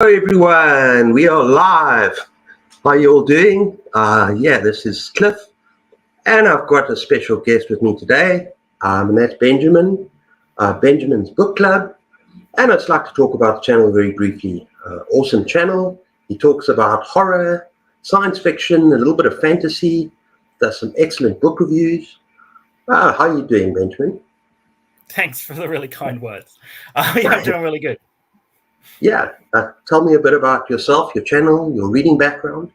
Hello everyone, we are live. How are you all doing? This is Cliff, and I've got a special guest with me today, and that's Benjamin, Benjamin's Book Club, and I'd like to talk about the channel very briefly. Awesome channel. He talks about horror, science fiction, a little bit of fantasy, does some excellent book reviews. How are you doing, Benjamin? Thanks for the really kind words. I'm doing really good. Yeah, tell me a bit about yourself, your channel, your reading background.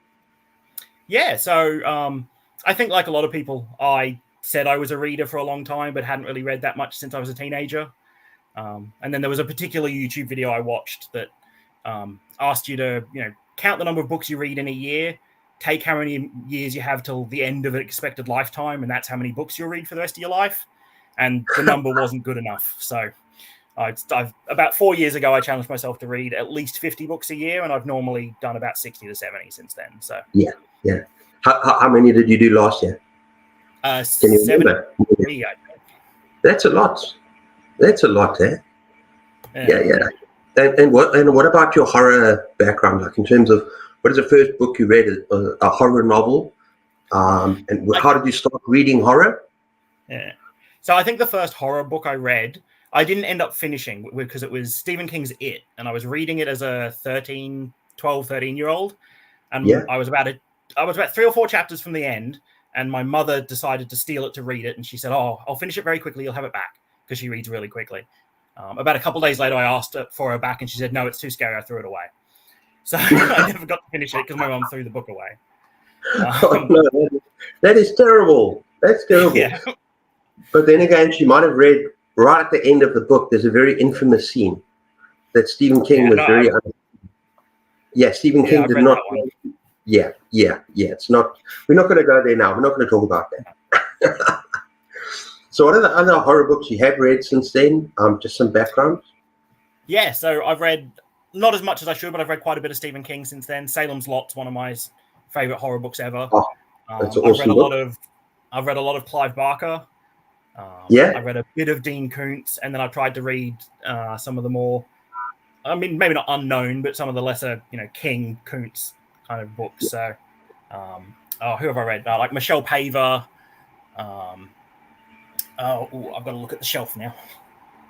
Yeah, so I think like a lot of people, I said I was a reader for a long time, but hadn't really read that much since I was a teenager. And then there was a particular YouTube video I watched that asked you to, count the number of books you read in a year, take how many years you have till the end of an expected lifetime, and that's how many books you'll read for the rest of your life. And the number wasn't good enough. So I've about 4 years ago, I challenged myself to read at least 50 books a year, and I've normally done about 60 to 70 since then. So yeah. How many did you do last year? Can you remember? That's a lot. Eh? Yeah. And what about your horror background? Like in terms of what is the first book you read? A horror novel. And how did you start reading horror? Yeah. So I think the first horror book I read, I didn't end up finishing because it was Stephen King's It, and I was reading it as a 12, 13-year-old, and I was about 3 or 4 chapters from the end, and my mother decided to steal it to read it, and she said, "Oh, I'll finish it very quickly. You'll have it back," because she reads really quickly. About a couple of days later, I asked for her back, and she said, "No, it's too scary. I threw it away." So I never got to finish it because my mom threw the book away. No, that is terrible. That's terrible. Yeah. But then again, she might have read right at the end of the book. There's a very infamous scene that Stephen King was very. Stephen King did not. Yeah. It's not. We're not going to go there now. We're not going to talk about that. So, what are the other horror books you have read since then? Just some background. Yeah, so I've read not as much as I should, but I've read quite a bit of Stephen King since then. Salem's Lot's one of my favorite horror books ever. Oh, that's an awesome book. I've read a lot of Clive Barker. I read a bit of Dean Koontz, and then I tried to read some of the more, maybe not unknown, but some of the lesser, King, Koontz kind of books. So, who have I read? Like Michelle Paver. I've got to look at the shelf now.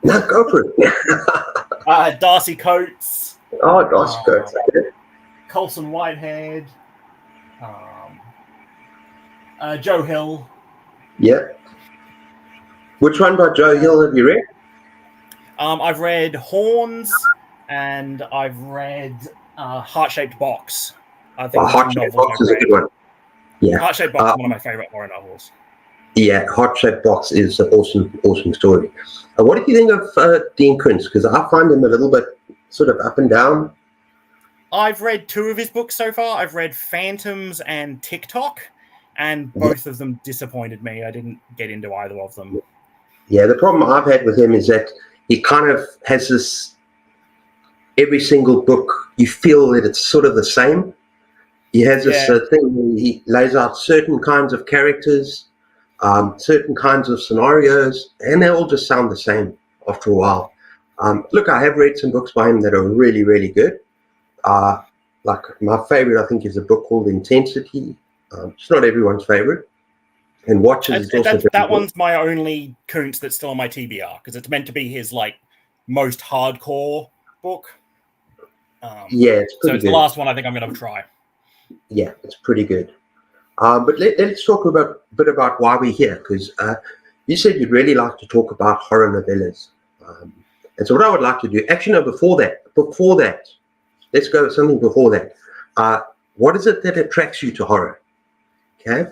No, go for it. Darcy Coates. Oh, Darcy Coates. Colson Whitehead. Joe Hill. Yeah. Which one by Joe Hill have you read? I've read Horns, and I've read Heart-Shaped Box. I think Heart-Shaped Box is a good one. Yeah. Heart-Shaped Box is one of my favorite horror novels. Yeah, Heart-Shaped Box is an awesome story. What do you think of Dean Koontz? Because I find him a little bit sort of up and down. I've read 2 of his books so far. I've read Phantoms and TikTok, and both of them disappointed me. I didn't get into either of them. Yeah, the problem I've had with him is that he kind of has this, every single book, you feel that it's sort of the same. He has this thing where he lays out certain kinds of characters, certain kinds of scenarios, and they all just sound the same after a while. Look, I have read some books by him that are really, really good. Like my favorite, I think, is a book called Intensity. It's not everyone's favorite. And Watches is also that one's my only Koontz that's still on my TBR, because it's meant to be his most hardcore book. It's pretty good. The last one I think I'm going to try. Yeah, it's pretty good. But let's talk a bit about why we're here, because you said you'd really like to talk about horror novellas. And so what I would like to do, actually, no, before that, let's go with something before that. What is it that attracts you to horror? Okay.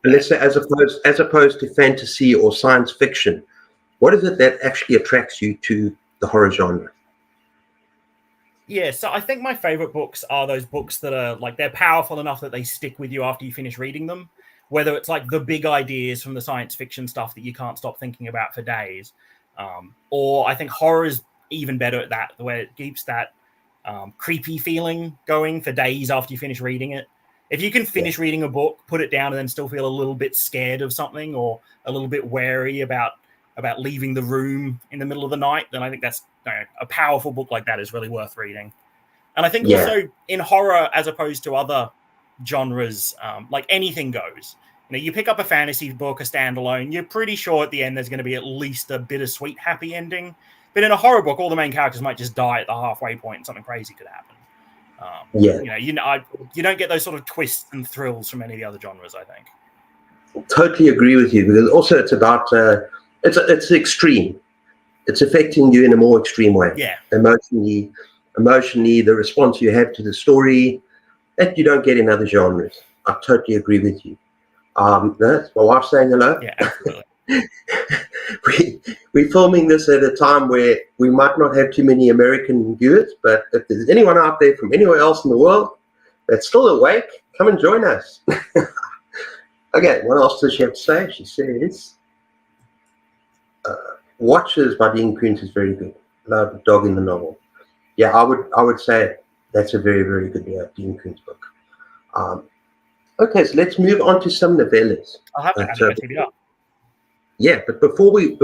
And let's say as opposed to fantasy or science fiction, what is it that actually attracts you to the horror genre? Yeah, so I think my favorite books are those books that are they're powerful enough that they stick with you after you finish reading them. Whether it's the big ideas from the science fiction stuff that you can't stop thinking about for days, or I think horror is even better at that, the way it keeps that creepy feeling going for days after you finish reading it. If you can finish reading a book, put it down, and then still feel a little bit scared of something or a little bit wary about leaving the room in the middle of the night, then I think that's a powerful book like that is really worth reading. And I think also in horror, as opposed to other genres, like anything goes. You know, you pick up a fantasy book, a standalone, you're pretty sure at the end there's going to be at least a bittersweet happy ending. But in a horror book, all the main characters might just die at the halfway point and something crazy could happen. You don't get those sort of twists and thrills from any of the other genres, I think. Totally agree with you, because also it's about it's extreme. It's affecting you in a more extreme way. Yeah. Emotionally, the response you have to the story that you don't get in other genres. I totally agree with you. That's my wife saying hello. Yeah, absolutely. We're filming this at a time where we might not have too many American viewers, but if there's anyone out there from anywhere else in the world that's still awake, come and join us. Okay, what else does she have to say? She says, Watchers by Dean Koontz is very good. Love the dog in the novel. Yeah, I would say that's a very, very good Dean Koontz book. Okay, so let's move on to some novellas. I'll have to add it up. Yeah, but before we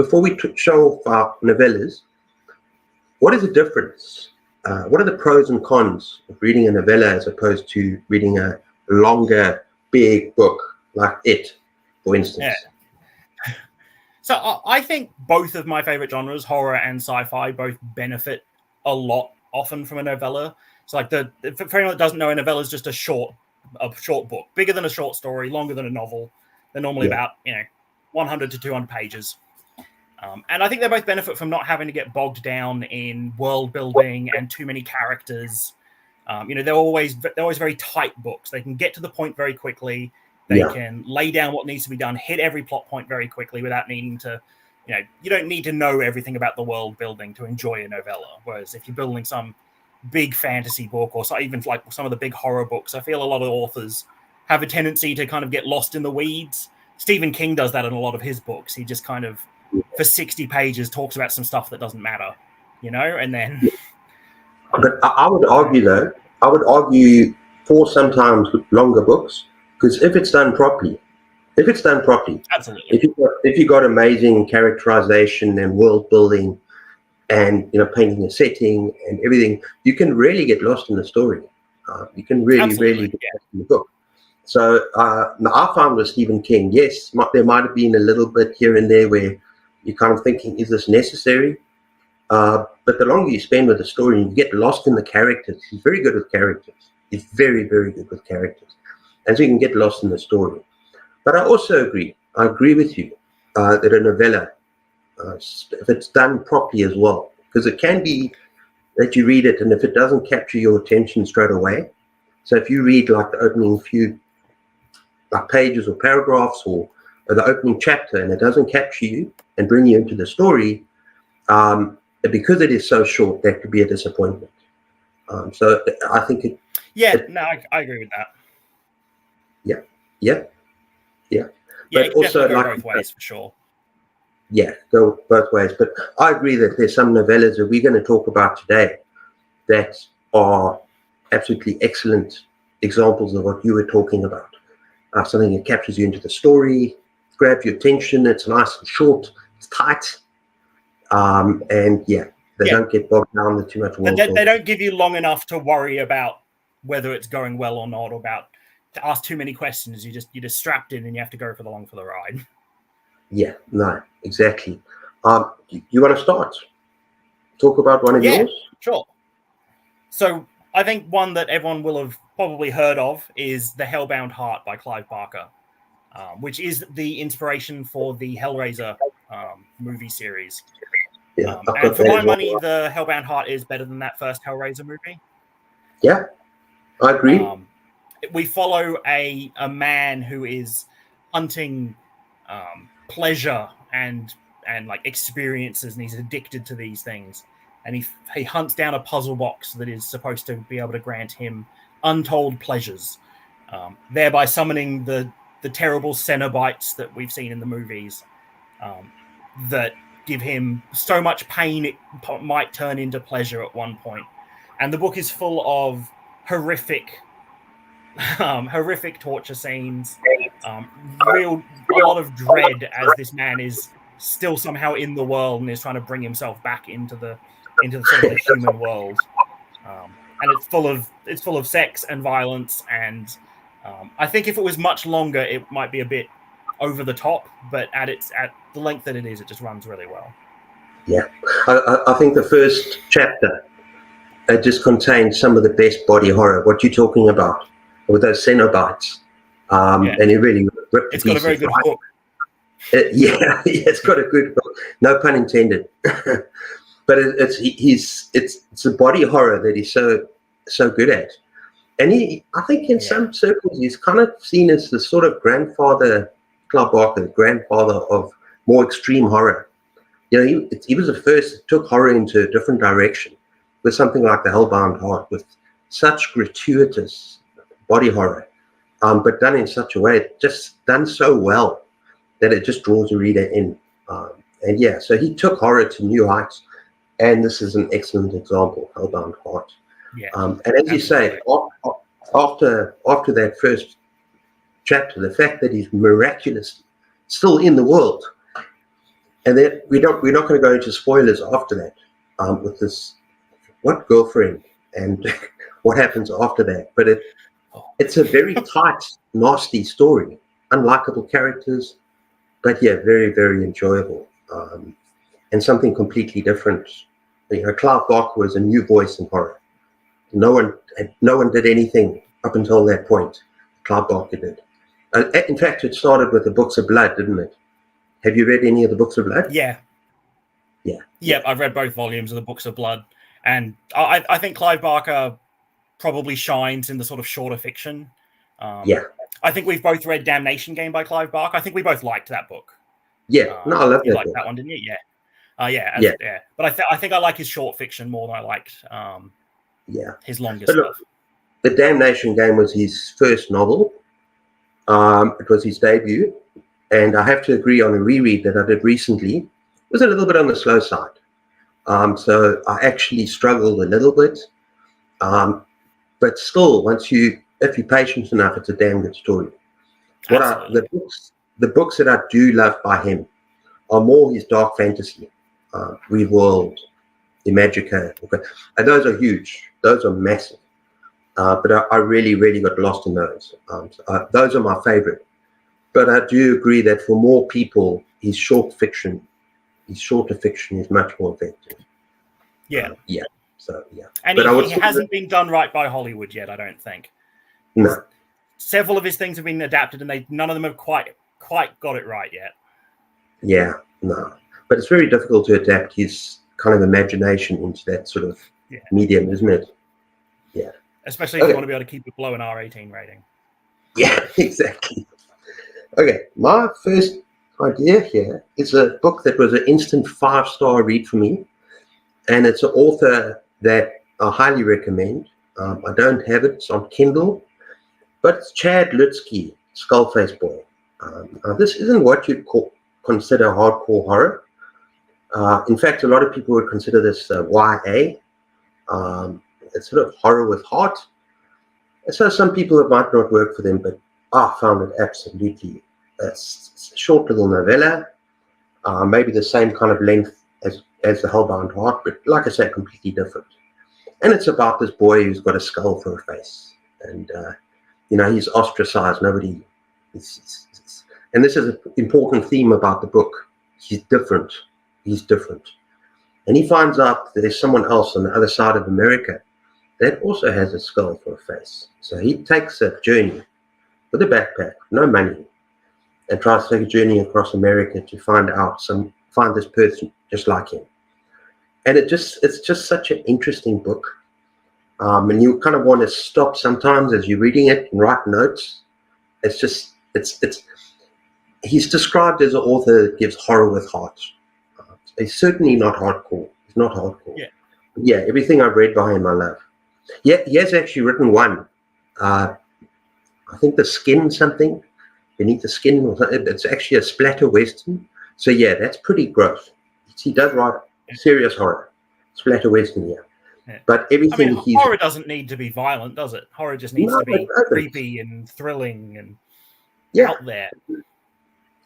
show off our novellas, what is the difference? What are the pros and cons of reading a novella as opposed to reading a longer, big book like It, for instance? Yeah. So I think both of my favorite genres, horror and sci-fi, both benefit a lot often from a novella. So like for anyone that doesn't know, a novella is just a short book, bigger than a short story, longer than a novel. They're normally about 100 to 200 pages. And I think they both benefit from not having to get bogged down in world building and too many characters. They're always very tight books. They can get to the point very quickly. They can lay down what needs to be done, hit every plot point very quickly without needing to, you don't need to know everything about the world building to enjoy a novella. Whereas if you're building some big fantasy book or even like some of the big horror books, I feel a lot of authors have a tendency to kind of get lost in the weeds. Stephen King does that in a lot of his books. He just kind of, for 60 pages, talks about some stuff that doesn't matter, and then... But I would argue for sometimes longer books, because if it's done properly, absolutely, if you got amazing characterization and world building and painting a setting and everything, you can really get lost in the story. You can really get lost in the book. So I found with Stephen King, yes, there might have been a little bit here and there where you're kind of thinking, is this necessary? But the longer you spend with the story, you get lost in the characters. He's very good with characters. He's very, very good with characters. And so you can get lost in the story. But I also agree. I agree with you that a novella, if it's done properly as well, because it can be that you read it and if it doesn't capture your attention straight away, so if you read like the opening few pages or paragraphs or the opening chapter and it doesn't capture you and bring you into the story, because it is so short, that could be a disappointment. So I think I agree with that. Yeah. But also, go both ways for sure. Yeah, go both ways. But I agree that there's some novellas that we're going to talk about today that are absolutely excellent examples of what you were talking about. Something that captures you into the story, grabs your attention. It's nice and short. It's tight. They don't get bogged down with too much world. They don't give you long enough to worry about whether it's going well or not, or about to ask too many questions. You're just strapped in and you have to go for the ride. Yeah, no, exactly. You want to start? Talk about one of yours? Sure. So I think one that everyone will have probably heard of is The Hellbound Heart by Clive Barker, which is the inspiration for the Hellraiser movie series. Yeah, and for my money, The Hellbound Heart is better than that first Hellraiser movie. Yeah, I agree. We follow a man who is hunting pleasure and like experiences, and he's addicted to these things. And he hunts down a puzzle box that is supposed to be able to grant him untold pleasures, thereby summoning the terrible Cenobites that we've seen in the movies, that give him so much pain it might turn into pleasure at one point. And the book is full of horrific torture scenes, a lot of dread as this man is still somehow in the world and is trying to bring himself back into the sort of the human world. and it's full of sex and violence, and I think if it was much longer, it might be a bit over the top, but at the length that it is, it just runs really well. Yeah, I think the first chapter just contains some of the best body horror. What you're talking about with those Cenobites, and it really ripped it's got a very good hook. Yeah, it's got a good hook. No pun intended. But it's a body horror that he's so good at, and I think in some circles he's kind of seen as the sort of grandfather, Clive Barker, the grandfather of more extreme horror. You know, he was the first that took horror into a different direction with something like The Hellbound Heart, with such gratuitous body horror, but done in such a way, just done so well that it just draws a reader in. And yeah, so he took horror to new heights. And this is an excellent example, Hellbound Heart. Yeah, and as you say, after that first chapter, the fact that he's miraculous, still in the world, and then we're not going to go into spoilers after that, with this girlfriend and what happens after that. But it's a very tight, nasty story, unlikable characters, but yeah, very, very enjoyable, and something completely different. You know, Clive Barker was a new voice in horror. No one did anything up until that point. Clive Barker did. In fact, it started with the Books of Blood, didn't it? Have you read any of the Books of Blood? Yeah. I've read both volumes of the Books of Blood, and I think Clive Barker probably shines in the sort of shorter fiction. I think we've both read Damnation Game by Clive Barker. I think we both liked that book. Yeah, no, I love that. You liked that one, didn't you? Yeah. Yeah. But I think I like his short fiction more than I liked his longer stuff. Look, The Damnation Game was his first novel. It was his debut, and I have to agree, on a reread that I did recently, it was a little bit on the slow side. So I actually struggled a little bit, but still, if you're patient enough, it's a damn good story. The books that I do love by him are more his dark fantasy. Reworld, Imagica, and those are huge. Those are massive. But I really, really got lost in those. Those are my favorite. But I do agree that for more people, his shorter fiction is much more effective. Yeah. So yeah. And he hasn't been done right by Hollywood yet, I don't think. No. Several of his things have been adapted, and none of them have quite got it right yet. Yeah, no. But it's very difficult to adapt his kind of imagination into that sort of medium, isn't it? Yeah. Especially if you want to be able to keep it below an R18 rating. Yeah, exactly. Okay, my first idea here is a book that was an instant 5-star read for me, and it's an author that I highly recommend. I don't have it; it's on Kindle, but it's Chad Lutzke, Skullface Boy. Now this isn't what you'd consider hardcore horror. In fact, a lot of people would consider this YA. It's sort of horror with heart. So some people, it might not work for them, but I found it absolutely. It's a short little novella, maybe the same kind of length as The Hellbound Heart, but like I said, completely different. And it's about this boy who's got a skull for a face, and he's ostracized. Nobody. And this is an important theme about the book. He's different. And he finds out that there's someone else on the other side of America that also has a skull for a face. So he takes a journey with a backpack, no money, and tries to take a journey across America to find this person just like him. And it's just such an interesting book. And you kind of want to stop sometimes as you're reading it and write notes. He's described as an author that gives horror with heart. He's certainly not hardcore. He's not hardcore. Yeah, everything I've read by him, I love. Yeah, he has actually written one. I think The Skin something, Beneath the Skin, or something. It's actually a splatter western. So yeah, that's pretty gross. He does write serious horror, splatter western, yeah. But everything horror doesn't need to be violent, does it? Horror just needs to be creepy and thrilling and out there.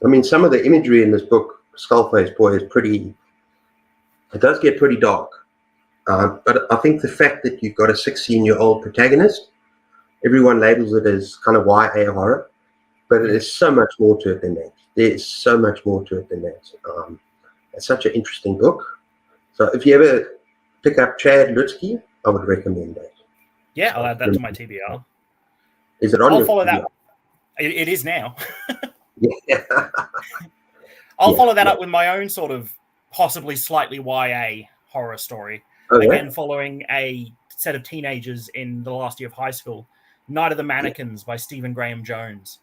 I mean, some of the imagery in this book, Skullface Boy, is pretty. It does get pretty dark. But I think the fact that you've got a 16-year-old protagonist, everyone labels it as kind of YA horror, but there's so much more to it than that. There's so much more to it than that. It's such an interesting book. So if you ever pick up Chad Lutsky, I would recommend that. Yeah, I'll add that to my TBR. Is it on your follow TBR? That. It is now. Yeah. I'll follow that up with my own sort of possibly slightly YA horror story. Again, following a set of teenagers in the last year of high school, Night of the Mannequins by Stephen Graham Jones.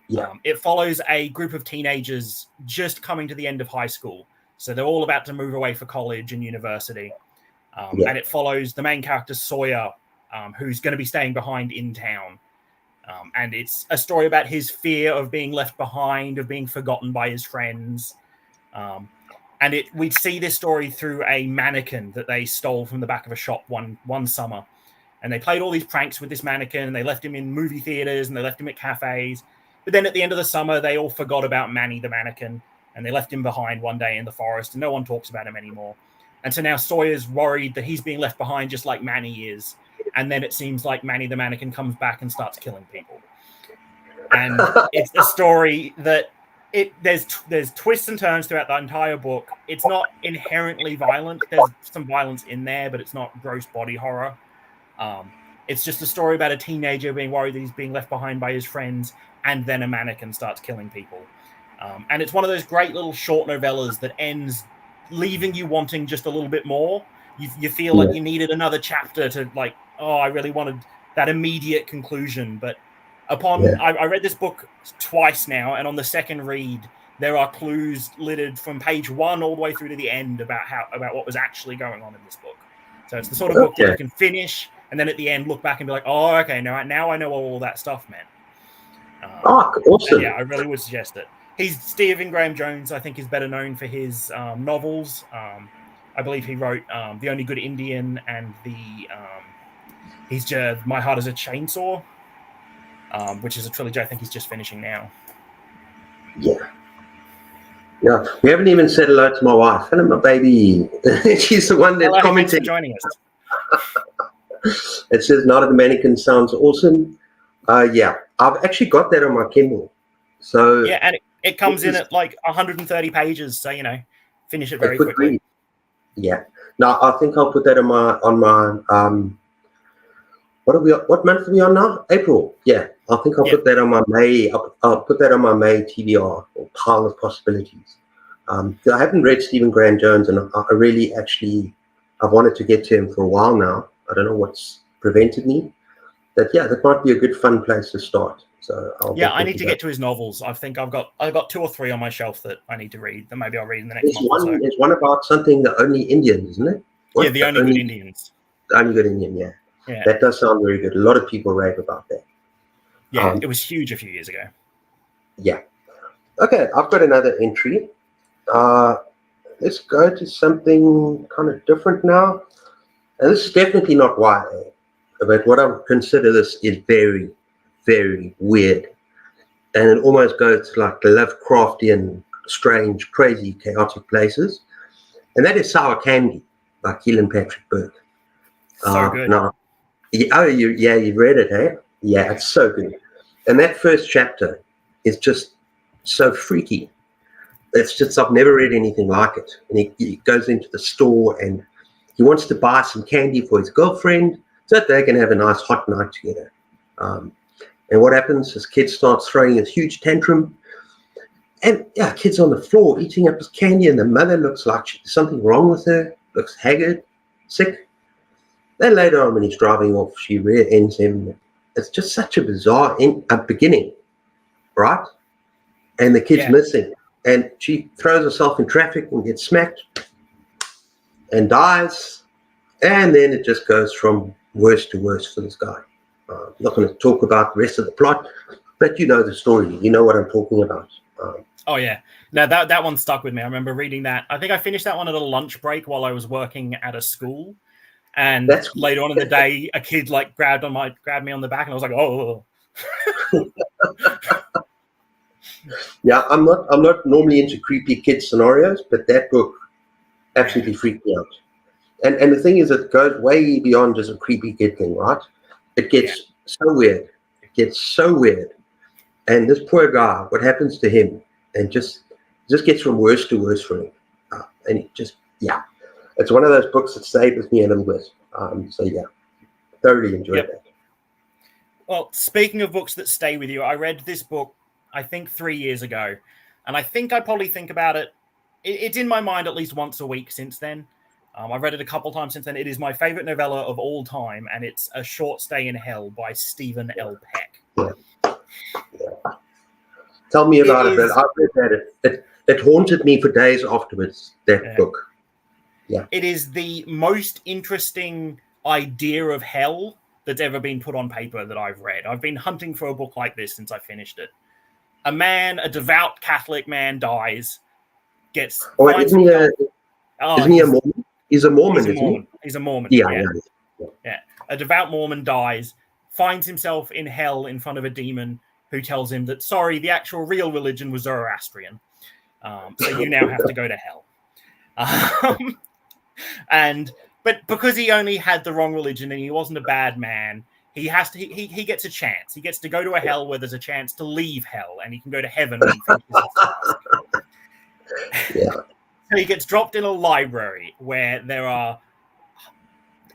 Yeah. It follows a group of teenagers just coming to the end of high school. So they're all about to move away for college and university. And it follows the main character, Sawyer, who's going to be staying behind in town. And it's a story about his fear of being left behind, of being forgotten by his friends. And we'd see this story through a mannequin that they stole from the back of a shop one summer. And they played all these pranks with this mannequin, and they left him in movie theaters, and they left him at cafes. But then at the end of the summer, they all forgot about Manny the mannequin, and they left him behind one day in the forest, and no one talks about him anymore. And so now Sawyer's worried that he's being left behind just like Manny is. And then it seems like Manny the mannequin comes back and starts killing people. And it's a story that there's twists and turns throughout the entire book. It's not inherently violent. There's some violence in there, but it's not gross body horror. It's just a story about a teenager being worried that he's being left behind by his friends, and then a mannequin starts killing people. And it's one of those great little short novellas that ends leaving you wanting just a little bit more. You feel like you needed another chapter to I really wanted that immediate conclusion. But I read this book twice now, and on the second read, there are clues littered from page 1 all the way through to the end about what was actually going on in this book. So it's the sort of book that you can finish, and then at the end look back and be like, oh, okay, now I know what all that stuff meant. Awesome. Yeah, I really would suggest it. Stephen Graham Jones, I think, is better known for his novels. I believe he wrote The Only Good Indian and My Heart is a Chainsaw, which is a trilogy I think he's just finishing now. Yeah. We haven't even said hello to my wife. Hello, my baby. She's the one that commented. Thanks for joining us. It says Night of the Mannequin sounds awesome. I've actually got that on my Kindle. So yeah, and it comes in at 130 pages. So finish it very quickly. Read. Yeah. No, I think I'll put that on my what month are we on now? April. Yeah. I think I'll put that on my May. I'll put that on my May TBR, or pile of possibilities. I haven't read Stephen Graham Jones, and I really I've wanted to get to him for a while now. I don't know what's prevented me. But that might be a good fun place to start. So I need to get to his novels. I think I've got 2 or 3 on my shelf that I need to read. That maybe I'll read in the next month or so. There's one about something, the only Indian, isn't it? The Only Good Indians. The Only Good Indian, yeah. That does sound very good. A lot of people rave about that. Yeah, it was huge a few years ago. Yeah. Okay, I've got another entry. Let's go to something kind of different now. And this is definitely not YA, but what I would consider this is very, very weird. And it almost goes to like the Lovecraftian, strange, crazy, chaotic places. And that is Sour Candy by Keelan Patrick Burke. So good. You've read it, eh? Yeah, it's so good. And that first chapter is just so freaky. It's just, I've never read anything like it. And he goes into the store and he wants to buy some candy for his girlfriend so that they can have a nice hot night together. And what happens is kid starts throwing a huge tantrum. And kid's on the floor eating up his candy, and the mother looks like there's something wrong with her, looks haggard, sick. Then later on when he's driving off, she rear ends him. It's just such a bizarre beginning, right? And the kid's missing. And she throws herself in traffic and gets smacked and dies. And then it just goes from worse to worse for this guy. I'm not going to talk about the rest of the plot, but you know the story. You know what I'm talking about. Oh, yeah. No, that one stuck with me. I remember reading that. I think I finished that one at a lunch break while I was working at a school. And later on in the day, a kid grabbed me on the back, and I was like, oh. Yeah, I'm not normally into creepy kid scenarios, but that book absolutely freaked me out. And the thing is, it goes way beyond just a creepy kid thing, right? It gets so weird. It gets so weird. And this poor guy, what happens to him? And just gets from worse to worse for him. And it just, it's one of those books that stayed with me a little bit. So yeah, thoroughly enjoyed that. Well, speaking of books that stay with you, I read this book, I think 3 years ago. And I think I probably think about it. It's in my mind at least once a week since then. I've read it a couple times since then. It is my favorite novella of all time, and it's A Short Stay in Hell by Stephen L. Peck. Yeah. Tell me about it. I've read that. It haunted me for days afterwards, that book. Yeah. It is the most interesting idea of hell that's ever been put on paper that I've read. I've been hunting for a book like this since I finished it. A devout Catholic man dies, gets... isn't he a Mormon? He's a Mormon, isn't he? He's a Mormon. Yeah. A devout Mormon dies, finds himself in hell in front of a demon who tells him that, sorry, the actual real religion was Zoroastrian. So you now have to go to hell. But because he only had the wrong religion and he wasn't a bad man, he gets a chance. He gets to go to a hell where there's a chance to leave hell, and he can go to heaven when he finishes his task. So he gets dropped in a library where there are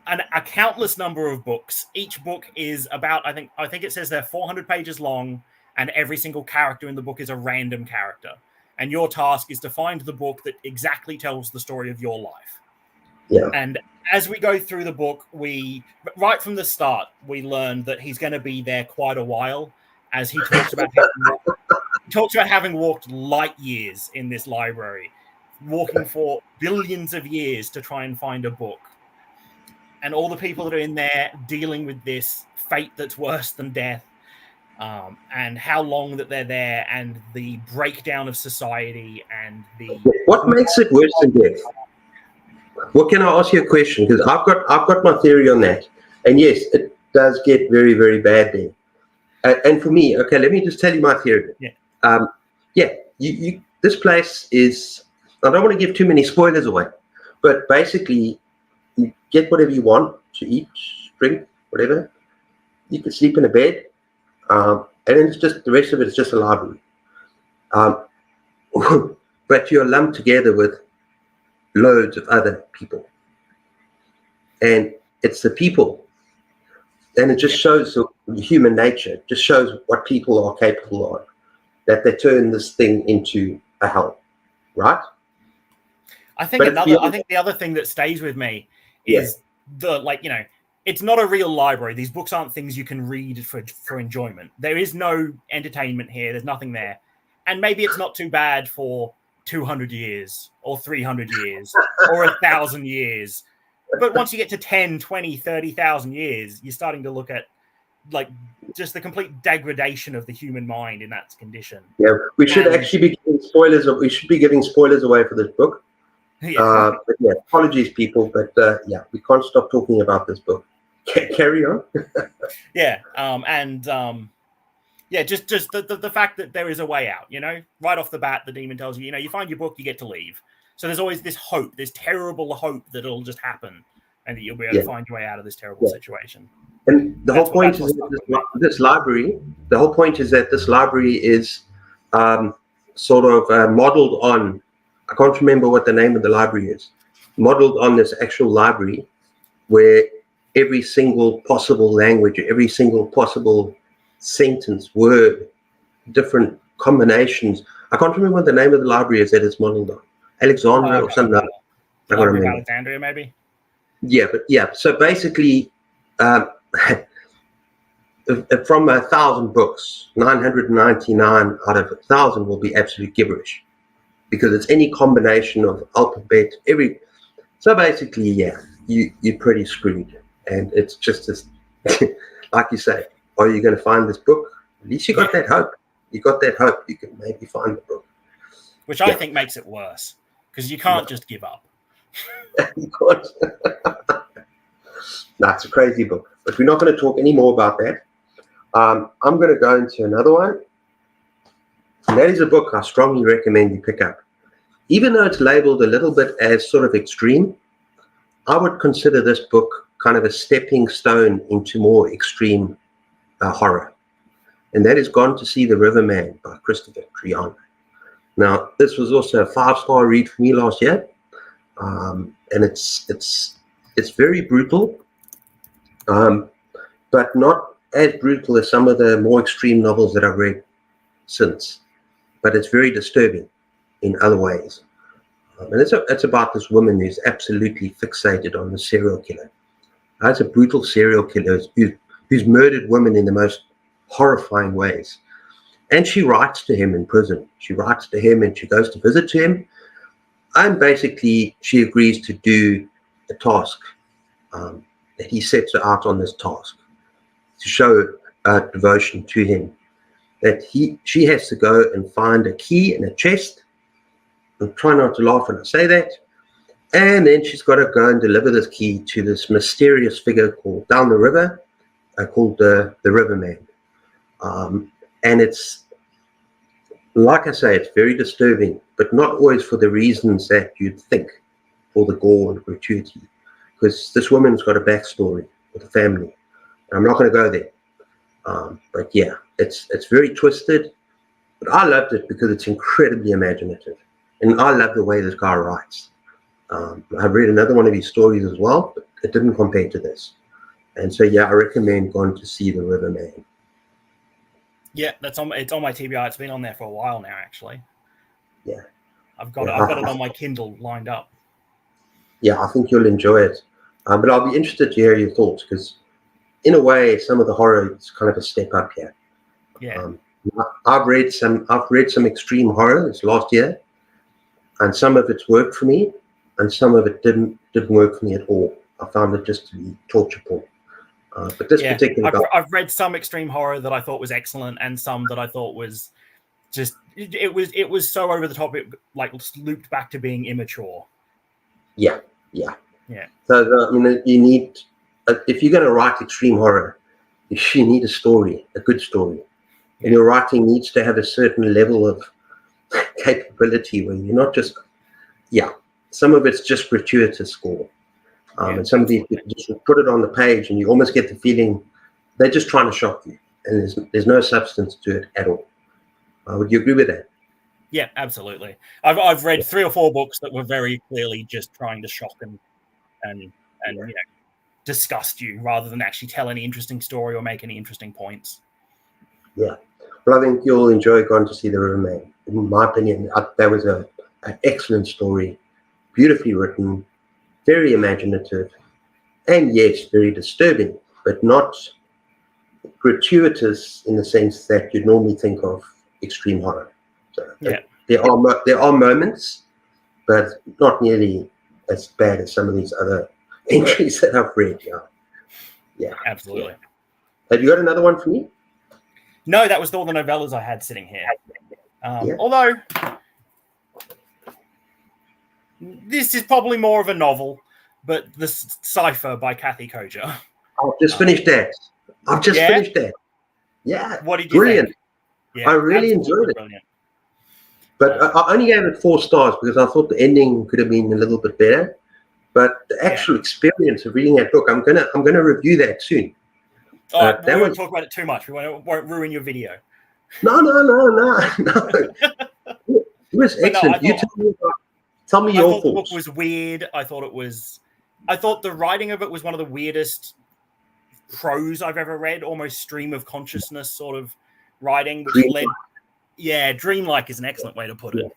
a countless number of books. Each book is about, I think it says they're 400 pages long, and every single character in the book is a random character. And your task is to find the book that exactly tells the story of your life. Yeah. And as we go through the book, right from the start, we learn that he's going to be there quite a while, as he talks about having walked light years in this library, walking for billions of years to try and find a book. And all the people that are in there dealing with this fate that's worse than death, and how long that they're there, and the breakdown of society, and what makes it worse than death? Well, can I ask you a question? Because I've got my theory on that. And yes, it does get very, very bad there. And for me, okay, let me just tell you my theory. This place is, I don't want to give too many spoilers away, but basically you get whatever you want to eat, drink, whatever. You can sleep in a bed, and then it's just, the rest of it is just a library. But you're lumped together with loads of other people. And it's the people. And it just shows the human nature, it just shows what people are capable of, that they turn this thing into a hell. Right? I think the other thing that stays with me is it's not a real library. These books aren't things you can read for enjoyment. There is no entertainment here. There's nothing there. And maybe it's not too bad for 200 years or 300 years or 1,000 years. But once you get to 10, 20, 30,000 years, you're starting to look at just the complete degradation of the human mind in that condition. Yeah, we should actually be giving spoilers. We should be giving spoilers away for this book. But apologies, people. But we can't stop talking about this book. Carry on. Just the fact that there is a way out. Right off the bat, the demon tells you, you find your book, you get to leave. So there's always this hope, this terrible hope that it'll just happen, and that you'll be able to find your way out of this terrible situation. And the whole point is that this library. The whole point is that this library is sort of modeled on. I can't remember what the name of the library is. Modeled on this actual library, where every single possible language, every single possible sentence, word, different combinations. I can't remember what the name of the library is that it's modeled on. Alexandria or something. I can't remember. Alexandria, maybe. So basically, from 1,000 books, 999 out of 1,000 will be absolute gibberish, because it's any combination of alphabet. So basically, you're pretty screwed, and it's just as, like you say, are you going to find this book? At least you got that hope. You got that hope. You can maybe find the book, which I think makes it worse, because you can't just give up. You can't. No, it's a crazy book, but we're not going to talk any more about that. I'm going to go into another one, and that is a book I strongly recommend you pick up. Even though it's labeled a little bit as sort of extreme, I would consider this book kind of a stepping stone into more extreme horror. And that is Gone to See the Riverman by Christopher Triano. Now, this was also a 5-star read for me last year. And it's very brutal, but not as brutal as some of the more extreme novels that I've read since. But it's very disturbing in other ways. And it's about this woman who's absolutely fixated on the serial killer. It's a brutal serial killer who's murdered women in the most horrifying ways. And she writes to him in prison. She writes to him and she goes to visit him. And basically, she agrees to do a task that he sets her out on this task to show devotion to him. That she has to go and find a key in a chest. And try not to laugh when I say that. And then she's got to go and deliver this key to this mysterious figure called down the river, called the Riverman. And it's, like I say, it's very disturbing, but not always for the reasons that you'd think, for the gore and gratuity. Because this woman's got a backstory with a family. I'm not going to go there. But yeah, it's very twisted. But I loved it because it's incredibly imaginative. And I love the way this guy writes. I've read another one of his stories as well, but it didn't compare to this. And so, yeah, I recommend Gone to See the Riverman. Yeah, it's on my TBR. It's been on there for a while now, actually. Yeah. I've got it on my Kindle lined up. Yeah, I think you'll enjoy it. But I'll be interested to hear your thoughts because, in a way, some of the horror is kind of a step up here. Yeah. I've read some extreme horror this last year, and some of it's worked for me, and some of it didn't work for me at all. I found it just to be torture porn. But this particular I've read some extreme horror that I thought was excellent, and some that I thought was just it was so over the top. It like looped back to being immature. Yeah. So I mean, you need if you're going to write extreme horror, you need a story, a good story, and your writing needs to have a certain level of capability where you're not just some of it's just gratuitous gore. And some of these just put it on the page and you almost get the feeling they're just trying to shock you, and there's no substance to it at all. Would you agree with that? Yeah, absolutely. I've read 3 or 4 books that were very clearly just trying to shock and disgust you rather than actually tell any interesting story or make any interesting points. Yeah. Well, I think you'll enjoy Gone to See the Riverman. In my opinion, that was an excellent story, beautifully written, very imaginative, and yes, very disturbing, but not gratuitous in the sense that you'd normally think of extreme horror. So there are moments, but not nearly as bad as some of these other entries that I've read. Yeah, absolutely. Have you got another one for me? No, that was all the novellas I had sitting here. Although this is probably more of a novel, but The Cipher by Kathy Koja. I've just finished that. Finished that. Yeah. What did you think? Yeah, I really enjoyed it. Brilliant. But I only gave it 4 stars because I thought the ending could have been a little bit better. But the actual experience of reading that book, I'm gonna review that soon. We won't talk about it too much. We won't ruin your video. No. It was excellent. Tell me your thoughts. The book was weird. I thought the writing of it was one of the weirdest prose I've ever read, almost stream of consciousness sort of writing, which dreamlike is an excellent way to put it.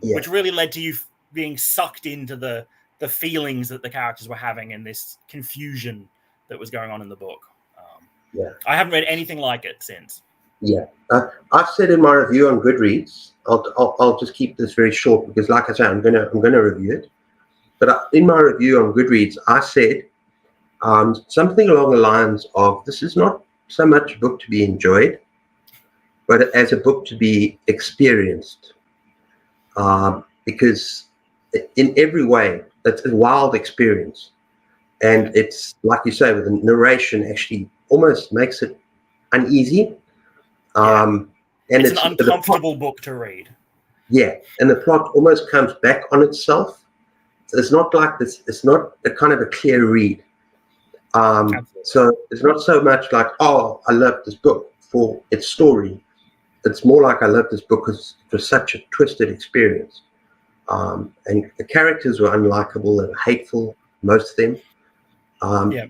Which really led to you being sucked into the feelings that the characters were having and this confusion that was going on in the book. I haven't read anything like it since. I've said in my review on Goodreads, I'll just keep this very short because, like I said, I'm gonna review it. But in my review on Goodreads, I said something along the lines of, this is not so much a book to be enjoyed, but as a book to be experienced. Because in every way, it's a wild experience. And it's, like you say, with the narration actually almost makes it uneasy. And it's an uncomfortable book to read. Yeah, and the plot almost comes back on itself. it's not like this. It's not a kind of a clear read. So it's not so much like, oh, I love this book for its story. It's more like I love this book because it was such a twisted experience. And the characters were unlikable and hateful, most of them.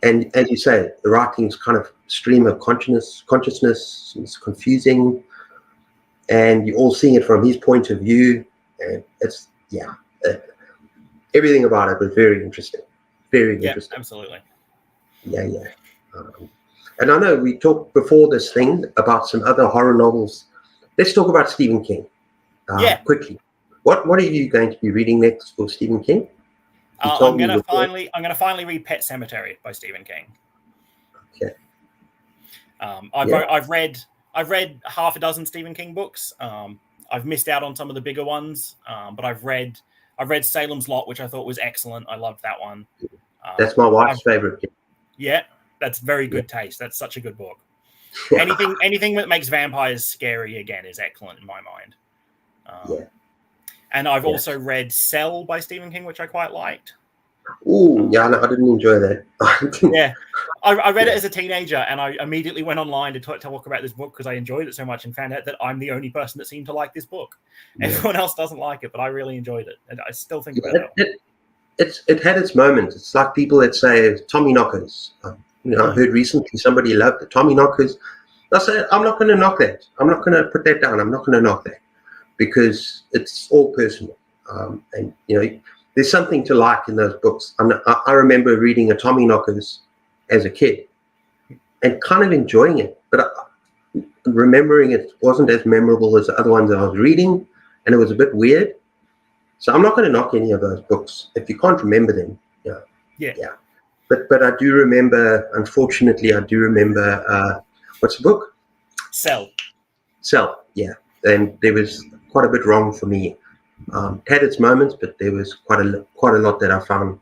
And as you say, the writing's kind of stream of consciousness. It's confusing, and you're all seeing it from his point of view. And it's everything about it was very interesting. Very interesting. Absolutely. Yeah. And I know we talked before this thing about some other horror novels. Let's talk about Stephen King. Quickly. What are you going to be reading next for Stephen King? I'm gonna finally read Pet Sematary by Stephen King. Okay. I've read half a dozen Stephen King books. I've missed out on some of the bigger ones, but I've read Salem's Lot, which I thought was excellent. I loved that one. That's my wife's favorite. Yeah, that's very good taste. That's such a good book. Anything that makes vampires scary again is excellent in my mind. And I've also read Cell by Stephen King, which I quite liked. No, I didn't enjoy that. I read it as a teenager, and I immediately went online to talk about this book because I enjoyed it so much, and found out that I'm the only person that seemed to like this book. Everyone else doesn't like it, but I really enjoyed it, and I still think about it. It had its moments. It's like people that say Tommy Knockers. I heard recently somebody loved the Tommy Knockers. I said, I'm not going to knock that. I'm not going to put that down. I'm not going to knock that because it's all personal. And there's something to like in those books. I remember reading a Tommy Knockers as a kid and kind of enjoying it, but remembering it wasn't as memorable as the other ones that I was reading, and it was a bit weird. So I'm not going to knock any of those books if you can't remember them. But I do remember, unfortunately, what's the book? Cell. Yeah. And there was quite a bit wrong for me. Had its moments, but there was quite a lot that I found,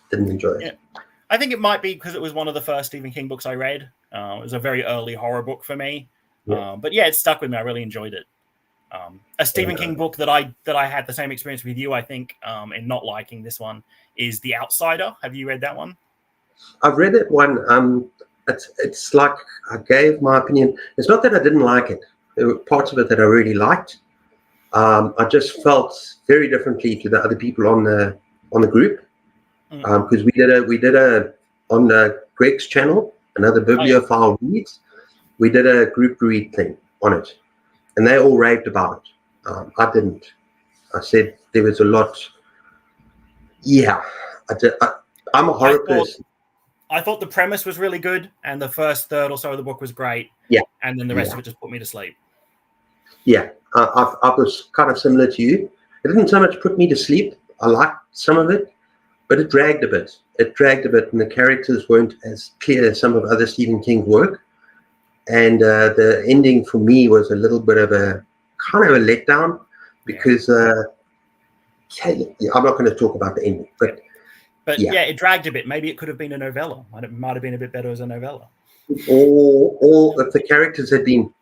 didn't enjoy it. Yeah. I think it might be because it was one of the first Stephen King books I read. It was a very early horror book for me. But it stuck with me. I really enjoyed it. A Stephen King book that I had the same experience with you, I think, in not liking this one, is The Outsider. Have you read that one? I've read that one. It's like I gave my opinion. It's not that I didn't like it. There were parts of it that I really liked. I just felt very differently to the other people on the group because we did a on Greg's channel, another bibliophile reads. We did a group read thing on it, and they all raved about it. I didn't. I said there was a lot. Yeah, I'm a horror person. I thought the premise was really good, and the first third or so of the book was great. Yeah, and then the rest of it just put me to sleep. Yeah, I was kind of similar to you. It didn't so much put me to sleep. I liked some of it, but it dragged a bit. And the characters weren't as clear as some of other Stephen King's work. And the ending for me was a little bit of a kind of a letdown because I'm not going to talk about the ending, but it dragged a bit. Maybe it could have been a novella. It might have been a bit better as a novella. Or if the characters had been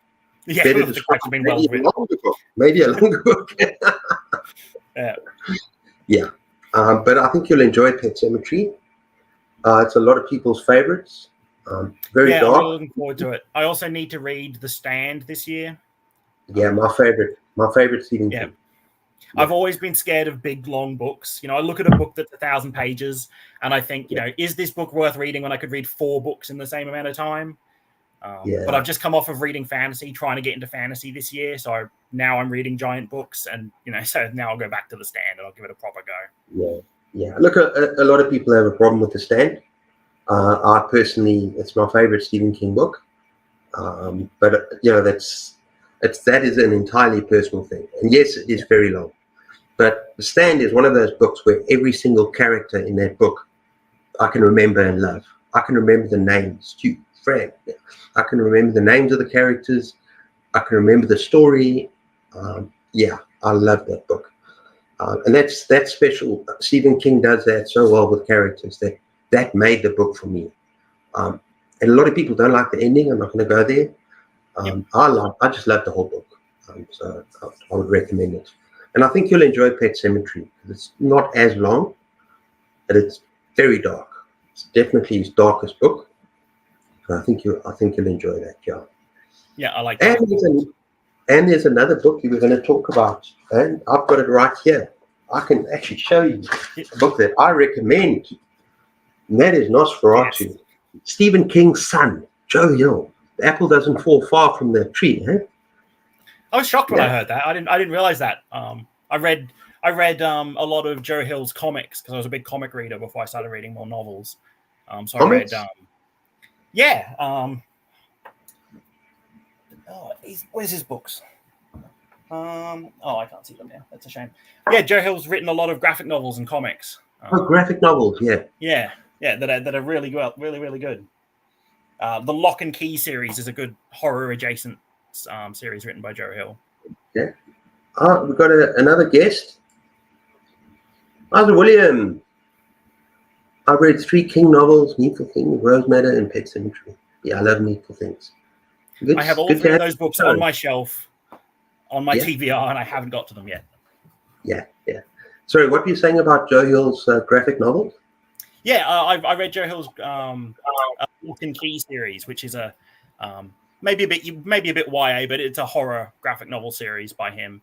better described, maybe a longer book. But I think you'll enjoy Pet Sematary. It's a lot of people's favorites. Very dark. I'm really looking forward to it. I also need to read The Stand this year. Yeah, my favorite Stephen King. I've always been scared of big, long books. I look at a book that's 1,000 pages and I think, is this book worth reading when I could read 4 books in the same amount of time? But I've just come off of reading fantasy, trying to get into fantasy this year. So now I'm reading giant books and, so now I'll go back to The Stand and I'll give it a proper go. Yeah. Look, a lot of people have a problem with The Stand. I personally, it's my favorite Stephen King book. But, that is an entirely personal thing. And yes, it is very long. But The Stand is one of those books where every single character in that book I can remember and love. I can remember the names, Stu, Frank. I can remember the names of the characters. I can remember the story. I love that book. And that's special. Stephen King does that so well with characters that made the book for me. And a lot of people don't like the ending. I'm not going to go there. I just love the whole book. So I would recommend it. And I think you'll enjoy Pet Cemetery. It's not as long, but it's very dark. It's definitely his darkest book. I think you'll enjoy that, yeah. Yeah, I like that. And there's another book you were going to talk about, and I've got it right here. I can actually show you a book that I recommend, and that is Nosferatu. Yes. Stephen King's son, Joe Hill. The apple doesn't fall far from the tree, eh? I was shocked when I heard that. I didn't realize that. I read a lot of Joe Hill's comics because I was a big comic reader before I started reading more novels. So comics? I read, where's his books? I can't see them now. That's a shame. Yeah, Joe Hill's written a lot of graphic novels and comics. Graphic novels, yeah. Yeah, that are really good, really good. The Lock and Key series is a good horror adjacent series written by Joe Hill. Yeah. We've got another guest. How's William? I read 3 King novels: Needful Things, Rose Madder, and Pet Cemetery. Yeah, I love Needful Things. I have all 3 of those books on my shelf, on my TBR, and I haven't got to them yet. Yeah. Sorry, what were you saying about Joe Hill's graphic novels? Yeah, I read Joe Hill's Lock and Key series, which is a maybe a bit YA, but it's a horror graphic novel series by him.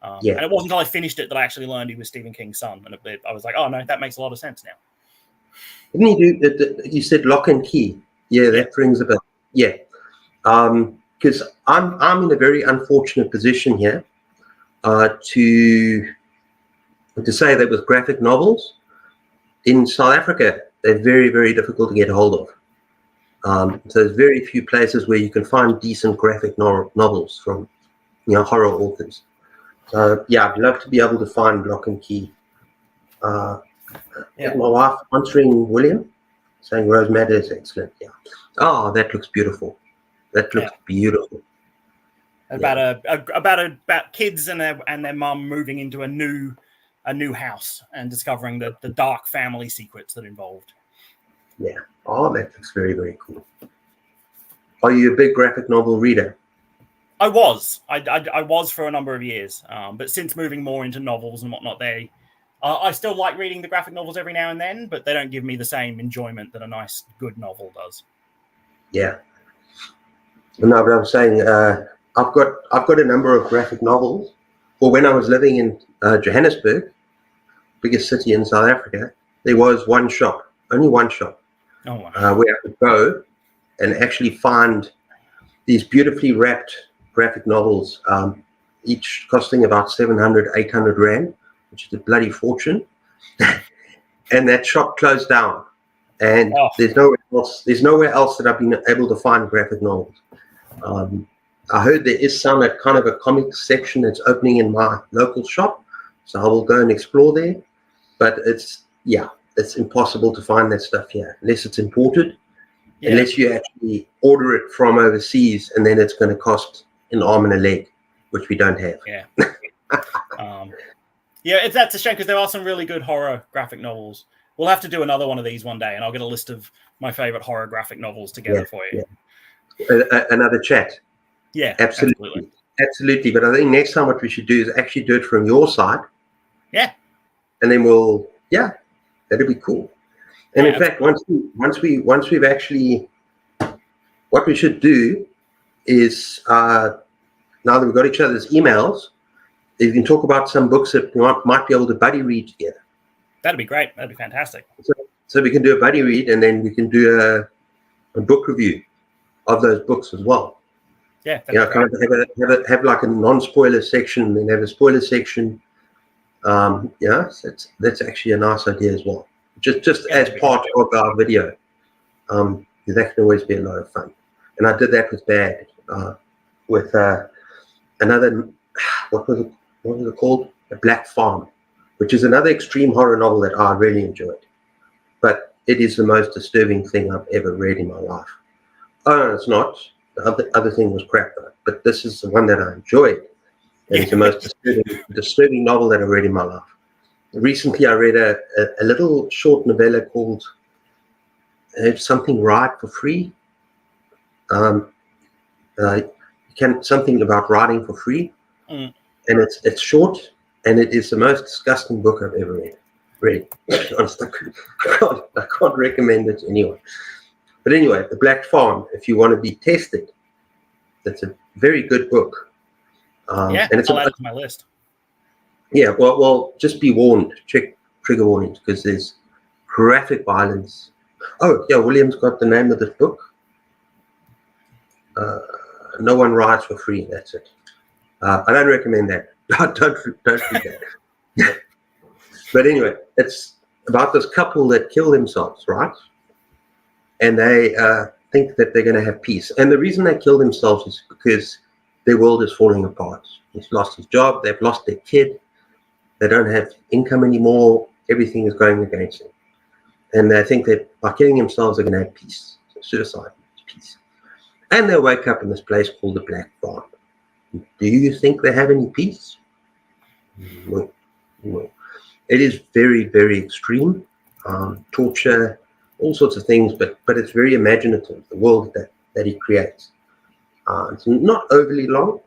And it wasn't until I finished it that I actually learned he was Stephen King's son, and I was like, oh no, that makes a lot of sense now. Didn't he do? You said Lock and Key. Yeah, that rings a bell. Yeah, because I'm in a very unfortunate position here to say that with graphic novels in South Africa, they're very, very difficult to get a hold of. So there's very few places where you can find decent graphic novels from, horror authors. So yeah, I'd love to be able to find Lock and Key. My wife answering William, saying Rose Madder is excellent. Yeah. Oh, that looks beautiful. That looks beautiful. About kids and their mum moving into a new house and discovering the dark family secrets that involved. Yeah. Oh, that looks very, very cool. Are you a big graphic novel reader? I was. I was for a number of years. But since moving more into novels and whatnot, I still like reading the graphic novels every now and then, but they don't give me the same enjoyment that a nice, good novel does. Yeah. No, but I'm saying I've got a number of graphic novels. Well, when I was living in Johannesburg, biggest city in South Africa, there was only one shop, where I could go and actually find these beautifully wrapped graphic novels, each costing about 700, 800 Rand, which is a bloody fortune. And that shop closed down. And there's nowhere else that I've been able to find graphic novels. I heard there is some at kind of a comic section that's opening in my local shop, so I will go and explore there. But it's impossible to find that stuff here unless it's imported, unless you actually order it from overseas, and then it's going to cost an arm and a leg, which we don't have. That's a shame because there are some really good horror graphic novels. We'll have to do another one of these one day, and I'll get a list of my favorite horror graphic novels together for you. Another chat. Yeah, absolutely. But I think next time what we should do is actually do it from your side. Yeah. And then that'd be cool. And in fact, once we've actually, what we should do is now that we've got each other's emails, you can talk about some books that we might be able to buddy read together. That'd be great. That'd be fantastic. So we can do a buddy read, and then we can do a book review of those books as well. Yeah, kind of have like a non-spoiler section, then have a spoiler section. So that's actually a nice idea as well. Just as part of our video. That can always be a lot of fun. And I did that with Bad, with another, what was it called? A Black Farm, which is another extreme horror novel that I really enjoyed. But it is the most disturbing thing I've ever read in my life. Oh, no, it's not. The other thing was crap, but this is the one that I enjoyed. It's the most disturbing novel that I read in my life. Recently, I read a little short novella called Something Ride for Free. Something about riding for free. And it's short, and it is the most disgusting book I've ever read. Really, honestly, I can't recommend it to anyone. But anyway, The Black Farm, if you want to be tested, that's a very good book. And it's I'll add it to my list. Yeah, well, just be warned. Check trigger warnings, because there's graphic violence. Oh, yeah, William's got the name of this book. No One Rides for Free. That's it. I don't recommend that. don't read that. But anyway, it's about this couple that kill themselves, right? And they think that they're going to have peace. And the reason they kill themselves is because their world is falling apart. He's lost his job. They've lost their kid. They don't have income anymore. Everything is going against them. And they think that by killing themselves, they're going to have peace. So suicide is peace. And they wake up in this place called the Black Farm. Do you think they have any peace? No. It is very, very extreme. Torture, all sorts of things, but it's very imaginative, the world that he creates. It's not overly long.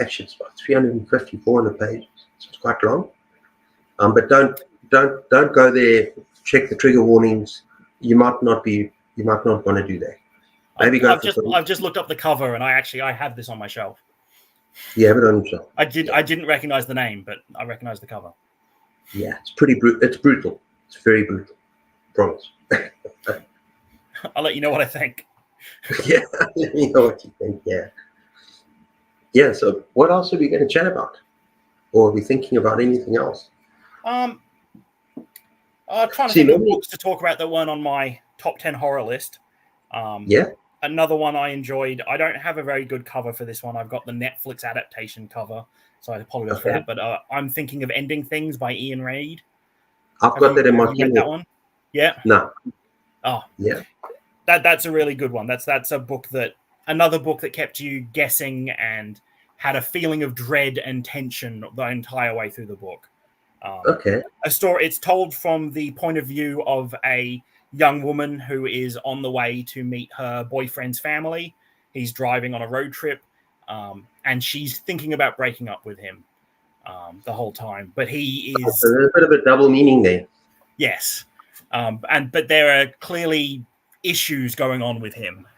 Actually, it's about 350, 400 pages. So it's quite long. But don't go there. Check the trigger warnings. You might not want to do that. Maybe I've just looked up the cover, and I have this on my shelf. You have it on your shelf. I didn't recognize the name, but I recognize the cover. Yeah, it's pretty brutal. It's brutal. It's very brutal. Promise. I'll let you know what I think. Yeah, let me know what you think. Yeah. Yeah. So, what else are we going to chat about, or are we thinking about anything else? Trying to think of books to talk about that weren't on my top 10 horror list. Another one I enjoyed. I don't have a very good cover for this one. I've got the Netflix adaptation cover, so I apologize for that. But I'm thinking of Ending Things by Ian Reid. I've got that in my read that one? Yeah. No. Oh. Yeah. That's a really good one. That's another book that kept you guessing and had a feeling of dread and tension the entire way through the book. A story. It's told from the point of view of a young woman who is on the way to meet her boyfriend's family. He's driving on a road trip, and she's thinking about breaking up with him the whole time. But he is so there's a bit of a double meaning there. Yes, but there are clearly issues going on with him,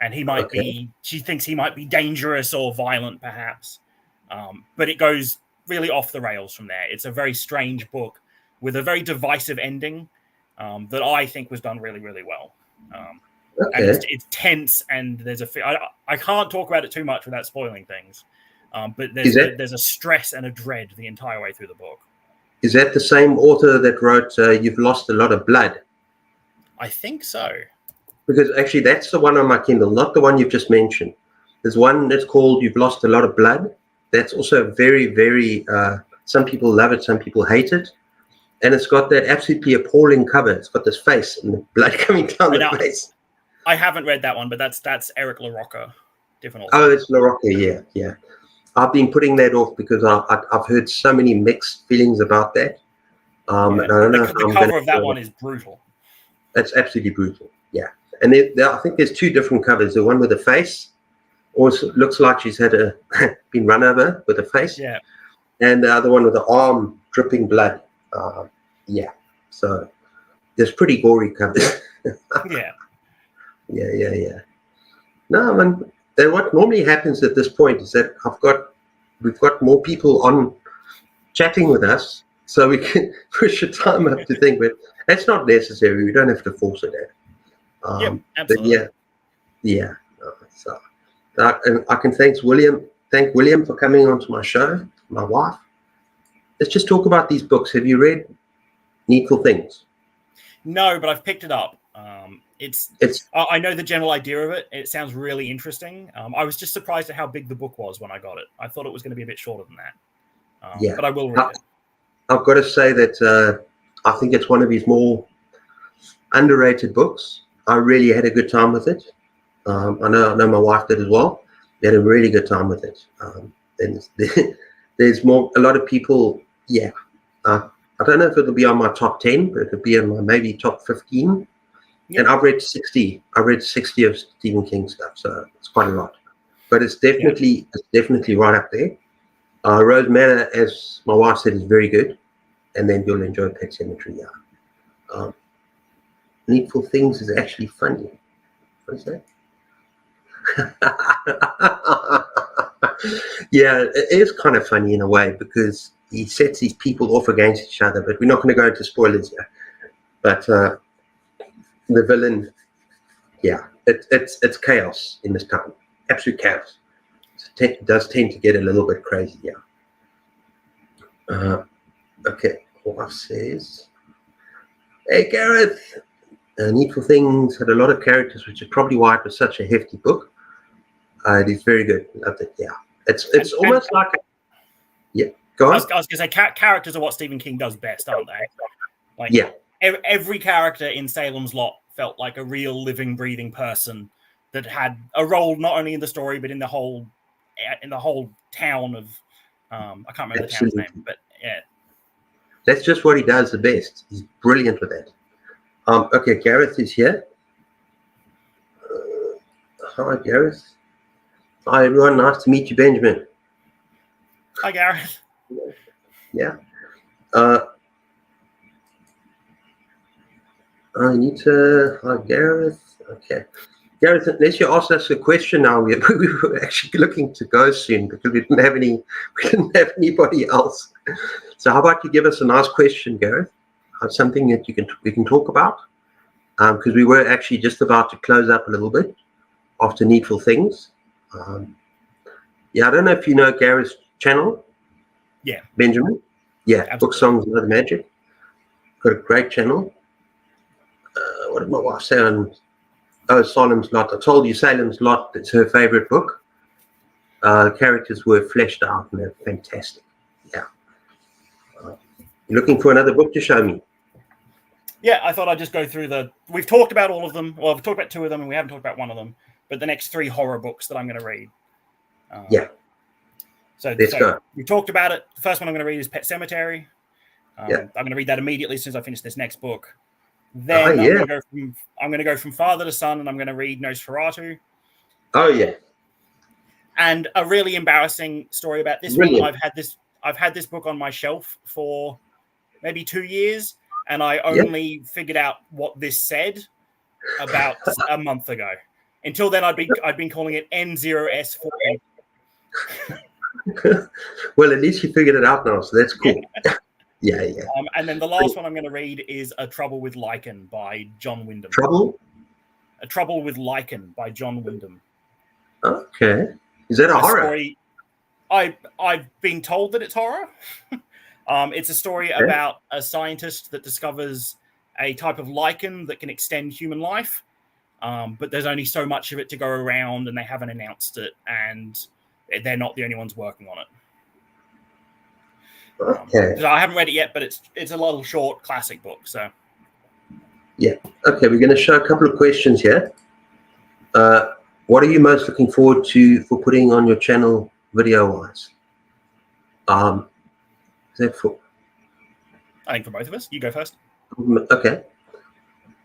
and he might be. She thinks he might be dangerous or violent, perhaps. But it goes really off the rails from there. It's a very strange book with a very divisive ending that I think was done really, really well. And it's tense, and there's I can't talk about it too much without spoiling things. But there's a stress and a dread the entire way through the book. Is that the same author that wrote You've Lost a Lot of Blood? I think so. Because actually that's the one on my Kindle, not the one you've just mentioned. There's one that's called You've Lost a Lot of Blood. That's also very, very, some people love it, some people hate it. And it's got that absolutely appalling cover. It's got this face and the blood coming down the face. I haven't read that one, but that's Eric LaRocca. Different author. Oh, it's LaRocca, yeah. I've been putting that off because I've heard so many mixed feelings about that. And I don't know the cover of that one is brutal. It's absolutely brutal, yeah. And I think there's two different covers. The one with the face also looks like she's been run over with a face. Yeah. And the other one with the arm dripping blood. Yeah. So there's pretty gory covers. Yeah. Yeah. No, man. What normally happens at this point is that we've got more people on chatting with us, so we can push the time up to think. But that's not necessary. We don't have to force it out. Absolutely. But yeah. So I can thank William for coming onto my show. My wife. Let's just talk about these books. Have you read Needful Things? No, but I've picked it up. I know the general idea of it. It sounds really interesting. I was just surprised at how big the book was when I got it. I thought it was going to be a bit shorter than that. But I will read it. I've got to say that I think it's one of his more underrated books. I really had a good time with it. I know my wife did as well. We had a really good time with it. There's a lot of people. Yeah. I don't know if it'll be on my top 10, but it'll be in my maybe top 15. Yep. And I've read 60. I read 60 of Stephen King stuff, so it's quite a lot. But it's definitely right up there. Rose Manor, as my wife said, is very good. And then you'll enjoy Pet Cemetery, yeah. Needful Things is actually funny. What is that? Yeah, it is kind of funny in a way because he sets these people off against each other, but we're not going to go into spoilers here. But the villain, yeah, it's chaos in this town, absolute chaos. It does tend to get a little bit crazy, yeah. Okay, wife says, "Hey Gareth, Needful Things had a lot of characters, which is probably why it was such a hefty book. It is very good. Loved it. Yeah, it's almost like yeah. Go on. I was going to say characters are what Stephen King does best, aren't they? Like yeah, every character in Salem's Lot felt like a real living, breathing person that had a role not only in the story but in the whole town of I can't remember the town's name, but yeah, that's just what he does the best. He's brilliant with that. Okay, Gareth is here. Hi, Gareth. Hi, everyone. Nice to meet you, Benjamin. Hi, Gareth. Yeah. I need to. Hi, Gareth. Okay. Gareth, unless you ask us a question now, we were actually looking to go soon because we didn't have anybody else. So how about you give us a nice question, Gareth? Something that we can talk about, because we were actually just about to close up a little bit after Needful Things. Yeah, I don't know if you know Gareth's channel. Yeah, Benjamin. Yeah, absolutely. Book Songs and Other Magic. Got a great channel. What did my wife say on? Oh, Salem's Lot. I told you Salem's Lot. It's her favorite book. The characters were fleshed out and they're fantastic. Yeah. You looking for another book to show me? Yeah, I thought I'd just go through we've talked about all of them. Well, we've talked about 2 of them and we haven't talked about one of them. But the next 3 horror books that I'm going to read. Yeah. So let's go. We talked about it. The first one I'm going to read is Pet Cemetery. Yeah. I'm going to read that immediately as soon as I finish this next book. Then I'm going to go from father to son, and I'm going to read Nosferatu. Oh yeah. And a really embarrassing story about this one. I've had this book on my shelf for maybe 2 years, and I only figured out what this said about a month ago. Until then, I'd been calling it N0S4. Well, at least you figured it out now, so that's cool. Yeah. And then the last one I'm going to read is A Trouble with Lichen by John Wyndham. A Trouble with Lichen by John Wyndham. Okay. Is that a horror? Story, I've been told that it's horror. It's a story about a scientist that discovers a type of lichen that can extend human life, but there's only so much of it to go around, and they haven't announced it, and they're not the only ones working on it. Okay. So I haven't read it yet, but it's a little short classic book. So yeah. Okay, we're going to show a couple of questions here. What are you most looking forward to for putting on your channel video-wise? Is that for? I think for both of us. You go first. Okay.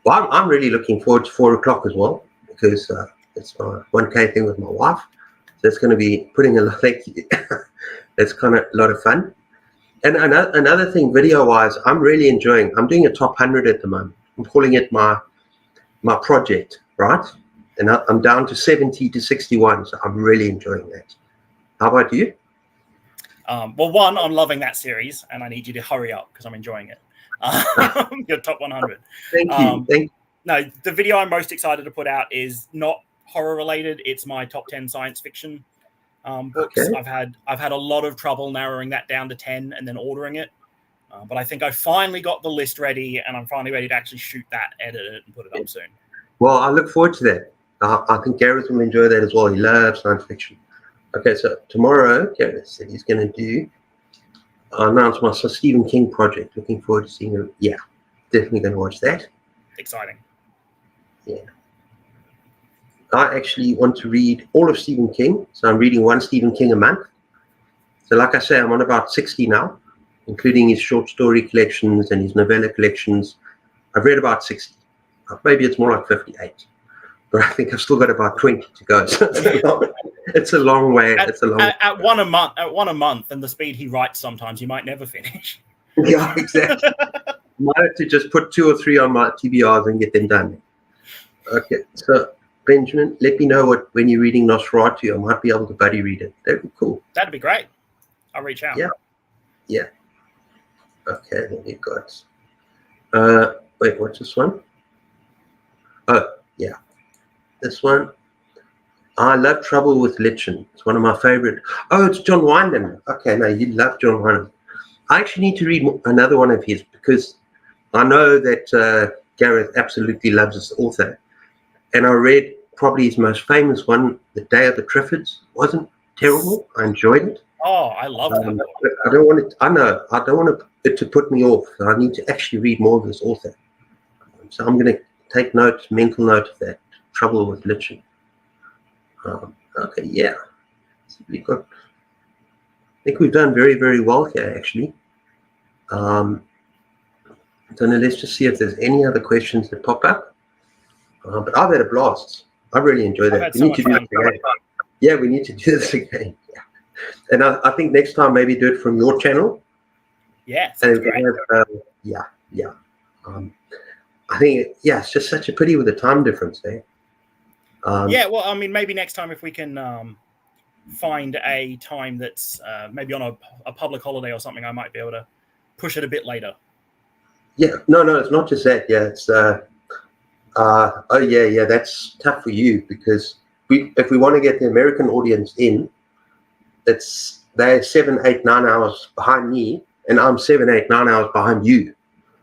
Well, I'm really looking forward to 4 o'clock as well because it's my 1K thing with my wife. So it's going to be putting a lot. It's kind of a lot of fun. And another thing, video-wise, I'm really enjoying. I'm doing a top 100 at the moment. I'm calling it my project, right? And I'm down to 70 to 61, so I'm really enjoying that. How about you? Well, one, I'm loving that series, and I need you to hurry up because I'm enjoying it. Your top 100. Thank you. No, the video I'm most excited to put out is not horror-related. It's my top 10 science fiction books. Okay. I've had a lot of trouble narrowing that down to 10 and then ordering it. But I think I finally got the list ready, and I'm finally ready to actually shoot that, edit it, and put it up soon. Well, I look forward to that. I think Gareth will enjoy that as well. He loves science fiction. Okay, so tomorrow, Gareth said he's going to do announce my Stephen King project. Looking forward to seeing him. Yeah, definitely going to watch that. Exciting. Yeah. I actually want to read all of Stephen King, so I'm reading one Stephen King a month. So like I say, I'm on about 60 now, including his short story collections and his novella collections. I've read about 60. Maybe it's more like 58. But I think I've still got about 20 to go. So It's a long way. It's a long at one a month, and the speed he writes sometimes, you might never finish. Yeah, exactly. Might have to just put 2 or 3 on my TBRs and get them done. Okay, so Benjamin, let me know when you're reading Nosferatu. I might be able to buddy read it. That'd be cool. That'd be great. I'll reach out. Yeah. Okay, then you've got. Wait, what's this one? Oh, yeah, this one. I love Trouble with Lichen. It's one of my favorite. Oh, it's John Wyndham. Okay, no, you love John Wyndham. I actually need to read another one of his because I know that Gareth absolutely loves this author. And I read probably his most famous one, The Day of the Triffids. Wasn't terrible. I enjoyed it. Oh, I love that one. I don't want it. I know. I don't want it to put me off. I need to actually read more of this author. So I'm going to take mental note of that. Trouble with Lichen. Okay, yeah. So I think we've done very, very well here, actually. So now let's just see if there's any other questions that pop up. But I've had a blast. I really enjoyed that. We need to do this again. Yeah, we need to do this again. Yeah. And I think next time maybe do it from your channel. Yeah, sounds great. Yeah. I think, it's just such a pity with the time difference there. Yeah, well, I mean, maybe next time if we can find a time that's maybe on a public holiday or something, I might be able to push it a bit later. Yeah, no, it's not just that. Yeah, it's that's tough for you because if we want to get the American audience in, they're 7, 8, 9 hours behind me, and I'm 7, 8, 9 hours behind you.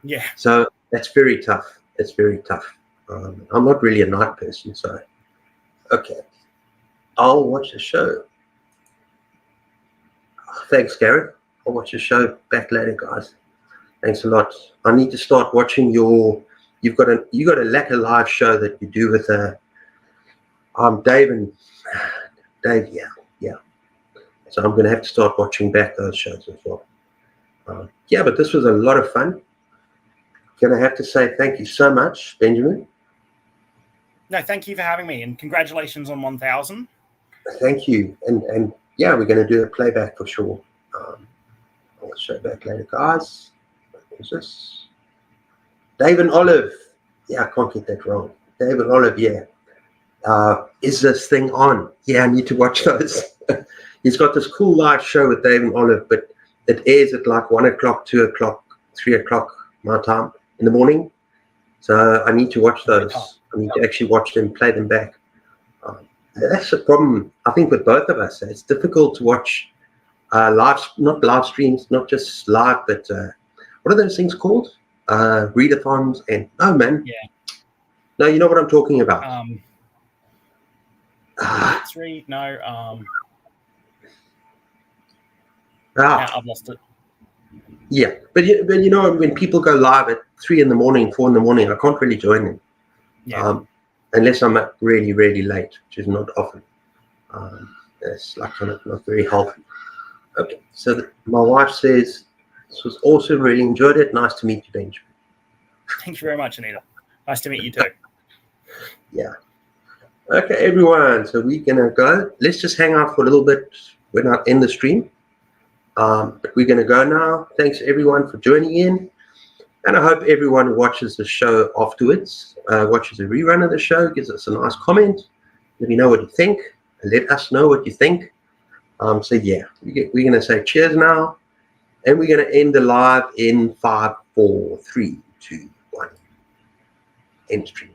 Yeah. So that's very tough. It's very tough. I'm not really a night person, so okay. I'll watch the show. Thanks, Gareth. I'll watch the show back later, guys. Thanks a lot. I need to start watching you got a Lacquer Live show that you do with Dave. Yeah. So I'm going to have to start watching back those shows as well. But this was a lot of fun. Going to have to say thank you so much, Benjamin. No, thank you for having me, and congratulations on 1,000. Thank you, and yeah, we're going to do a playback for sure. I'll show back later, guys. Who's this? David Olive. Yeah, I can't get that wrong. David Olive. Yeah. Is this thing on? Yeah, I need to watch those. He's got this cool live show with David Olive, but it airs at like 1 o'clock, 2 o'clock, 3 o'clock my time in the morning. So I need to watch those. I need to actually watch them, play them back. That's the problem, I think, with both of us. It's difficult to watch not live streams, not just live, but what are those things called? Readathons and Yeah. No, you know what I'm talking about. Let's read. No. Yeah, I've lost it. Yeah, but you know, when people go live at 3 in the morning, 4 in the morning, I can't really join them. Yeah. Unless I'm up really, really late, which is not often. It's like kind of not very healthy. Okay, so my wife says, this was awesome, really enjoyed it. Nice to meet you, Benjamin. Thank you very much, Anita. Nice to meet you too. Yeah. Okay, everyone, so we're going to go. Let's just hang out for a little bit. We're not in the stream. But we're going to go now. Thanks, everyone, for joining in. And I hope everyone who watches the show afterwards, watches a rerun of the show, gives us a nice comment. Let me know what you think. And let us know what you think. So, yeah, we're going to say cheers now. And we're going to end the live in 5, 4, 3, 2, 1. End stream.